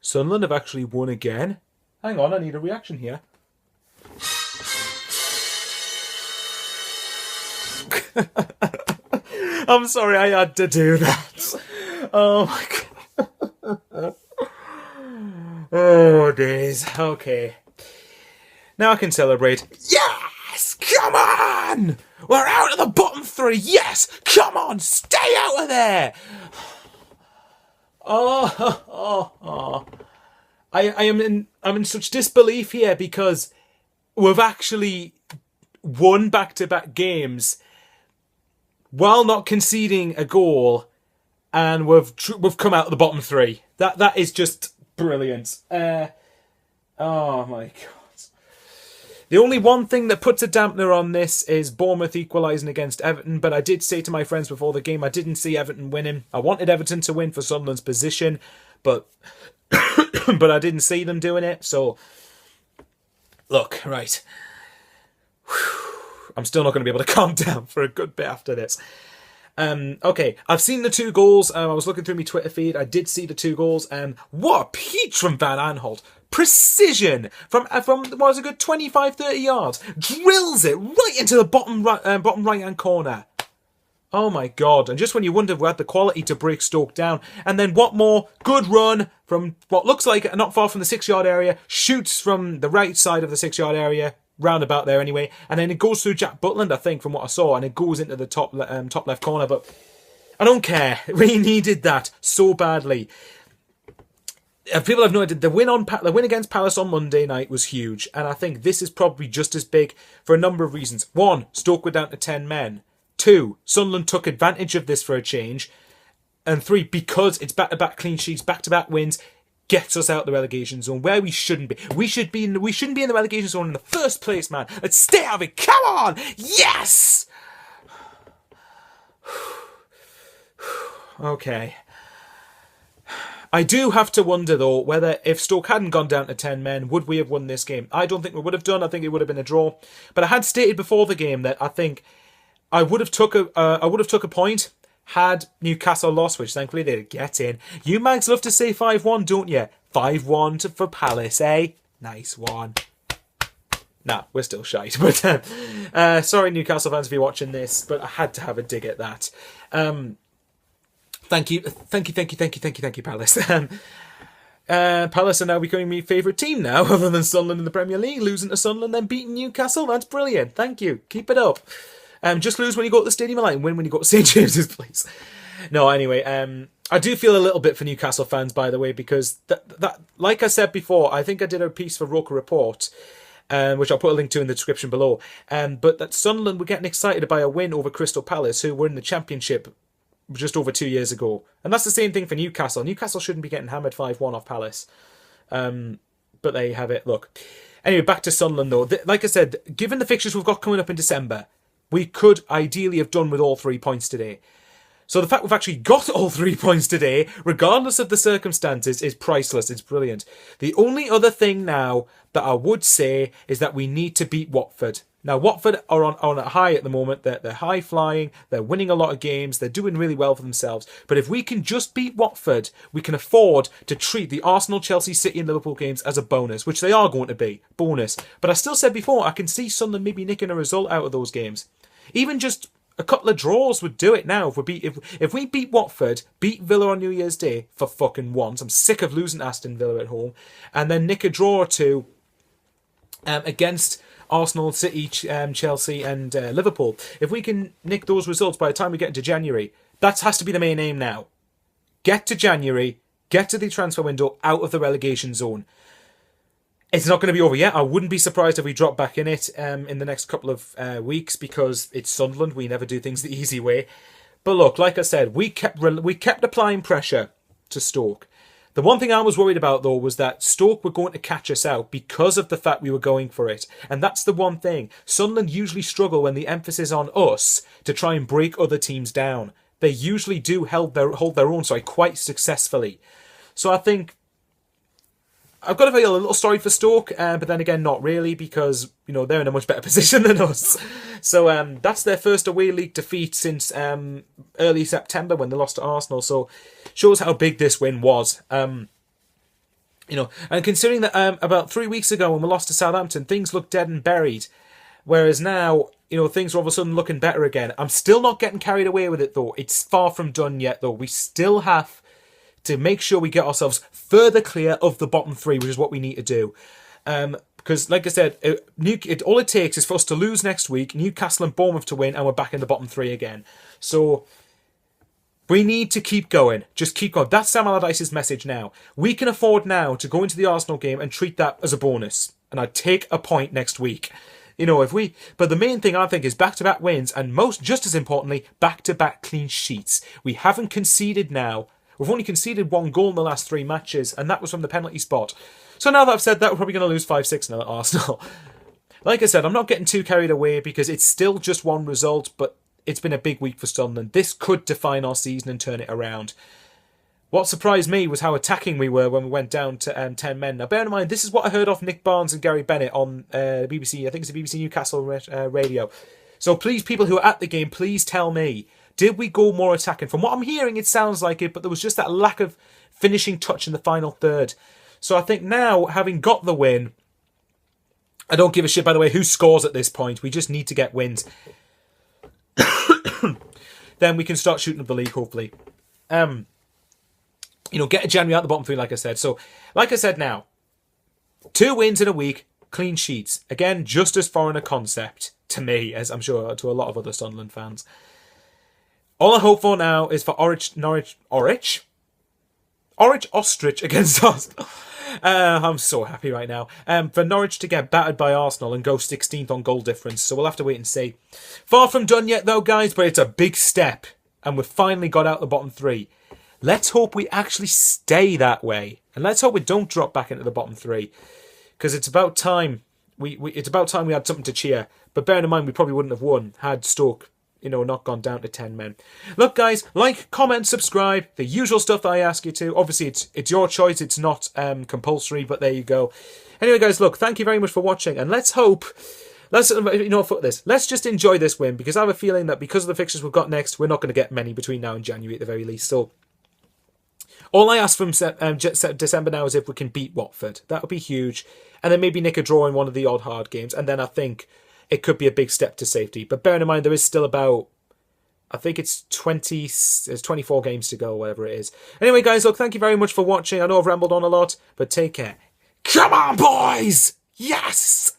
Sunderland have actually won again. Hang on, I need a reaction here. I'm sorry, I had to do that. Oh my god. Oh, days. Okay. Now I can celebrate. Yes! Come on! We're out of the bottom three. Yes! Come on! Stay out of there! Oh. I'm in such disbelief here because we've actually won back-to-back games while not conceding a goal, and we've come out of the bottom three. That is just brilliant. Oh my god. The only one thing that puts a dampener on this is Bournemouth equalising against Everton, but I did say to my friends before the game I didn't see Everton winning. I wanted Everton to win for Sunderland's position, but but I didn't see them doing it. So look, right. I'm still not going to be able to calm down for a good bit after this. Okay, I've seen the 2 goals. I was looking through my Twitter feed. I did see the 2 goals. What a peach from Van Aanholt. Precision from what was a good 25-30 yards. Drills it right into the bottom right-hand corner. Oh my god. And just when you wonder we had the quality to break Stoke down. And then what more? Good run from what looks like not far from the 6-yard area. Shoots from the right side of the 6-yard area. Round about there anyway. And then it goes through Jack Butland, I think, from what I saw. And it goes into the top left corner. But I don't care. We needed that so badly. People have noted the win against Palace on Monday night was huge, and I think this is probably just as big for a number of reasons. 1, Stoke were down to 10 men. 2, Sunderland took advantage of this for a change. And 3, because it's back-to-back clean sheets, back-to-back wins, gets us out of the relegation zone where we shouldn't be. We shouldn't be in the relegation zone in the first place, man. Let's stay out of it. Come on! Yes! Okay. I do have to wonder, though, whether if Stoke hadn't gone down to 10 men, would we have won this game? I don't think we would have done. I think it would have been a draw. But I had stated before the game that I think I would have took a point had Newcastle lost, which thankfully they did get in. You mags love to say 5-1, don't you? 5-1 for Palace, eh? Nice one. Nah, we're still shite. But sorry, Newcastle fans, if you're watching this, but I had to have a dig at that. Thank you, Palace. Palace are now becoming my favourite team now, other than Sunderland in the Premier League. Losing to Sunderland, then beating Newcastle. That's brilliant. Thank you. Keep it up. Just lose when you go to the Stadium of Light and win when you go to St James's Place. No, anyway, I do feel a little bit for Newcastle fans, by the way, because that like I said before, I think I did a piece for Roker Report, which I'll put a link to in the description below. But that Sunderland were getting excited by a win over Crystal Palace, who were in the Championship just over 2 years ago. And that's the same thing for Newcastle. Newcastle shouldn't be getting hammered 5-1 off Palace. But there you have it. Look. Anyway, back to Sunderland, though. Like I said, given the fixtures we've got coming up in December, we could ideally have done with all 3 points today. So the fact we've actually got all 3 points today, regardless of the circumstances, is priceless. It's brilliant. The only other thing now that I would say is that we need to beat Watford. Now, Watford are on a high at the moment. They're high flying. They're winning a lot of games. They're doing really well for themselves. But if we can just beat Watford, we can afford to treat the Arsenal, Chelsea, City and Liverpool games as a bonus, which they are going to be. Bonus. But I still said before, I can see Sunderland maybe nicking a result out of those games. Even just a couple of draws would do it now. If we beat Watford, beat Villa on New Year's Day for fucking once. I'm sick of losing Aston Villa at home. And then nick a draw or two against Arsenal, City, Chelsea and Liverpool. If we can nick those results by the time we get into January, that has to be the main aim now. Get to January, get to the transfer window, out of the relegation zone. It's not going to be over yet. I wouldn't be surprised if we drop back in it in the next couple of weeks because it's Sunderland. We never do things the easy way. But look, like I said, we kept applying pressure to Stoke. The one thing I was worried about, though, was that Stoke were going to catch us out because of the fact we were going for it. And that's the one thing. Sunderland usually struggle when the emphasis is on us to try and break other teams down. They usually do hold their own, quite successfully. So I think I've got to feel a little sorry for Stoke, but then again, not really, because they're in a much better position than us. So that's their first away league defeat since early September when they lost to Arsenal. So shows how big this win was. And considering that about 3 weeks ago when we lost to Southampton, things looked dead and buried. Whereas now, things are all of a sudden looking better again. I'm still not getting carried away with it, though. It's far from done yet, though. We still have to make sure we get ourselves further clear of the bottom three, which is what we need to do. Because, like I said, all it takes is for us to lose next week, Newcastle and Bournemouth to win, and we're back in the bottom three again. So we need to keep going. Just keep going. That's Sam Allardyce's message now. We can afford now to go into the Arsenal game and treat that as a bonus. And I'd take a point next week. But the main thing I think is back-to-back wins and just as importantly, back-to-back clean sheets. We haven't conceded now. We've only conceded 1 goal in the last 3 matches, and that was from the penalty spot. So now that I've said that, we're probably going to lose 5-6 now at Arsenal. Like I said, I'm not getting too carried away because it's still just one result, but it's been a big week for Sunderland. This could define our season and turn it around. What surprised me was how attacking we were when we went down to 10 men. Now, bear in mind, this is what I heard off Nick Barnes and Gary Bennett on BBC. I think it's the BBC Newcastle radio. So please, people who are at the game, please tell me, did we go more attacking? From what I'm hearing, it sounds like it, but there was just that lack of finishing touch in the final third. So I think now, having got the win, I don't give a shit, by the way, who scores at this point. We just need to get wins. Then we can start shooting up the league, hopefully. Get a January out the bottom three, like I said. So, like I said now, 2 wins in a week, clean sheets. Again, just as foreign a concept to me, as I'm sure to a lot of other Sunderland fans. All I hope for now is for Norwich Ostrich against us. I'm so happy right now. For Norwich to get battered by Arsenal and go 16th on goal difference. So we'll have to wait and see. Far from done yet though, guys, but it's a big step. And we've finally got out the bottom 3. Let's hope we actually stay that way. And let's hope we don't drop back into the bottom 3. Because it's about time. It's about time we had something to cheer. But bearing in mind, we probably wouldn't have won had Stoke, not gone down to 10 men. Look, guys, like, comment, subscribe. The usual stuff that I ask you to. Obviously, it's your choice. It's not compulsory, but there you go. Anyway, guys, look, thank you very much for watching. And let's hope... Let's just enjoy this win. Because I have a feeling that because of the fixtures we've got next, we're not going to get many between now and January at the very least. So... all I ask from December now is if we can beat Watford. That would be huge. And then maybe nick a draw in one of the odd hard games. And then I think it could be a big step to safety. But bearing in mind, there is still about, I think it's 24 games to go, whatever it is. Anyway, guys, look, thank you very much for watching. I know I've rambled on a lot, but take care. Come on, boys! Yes!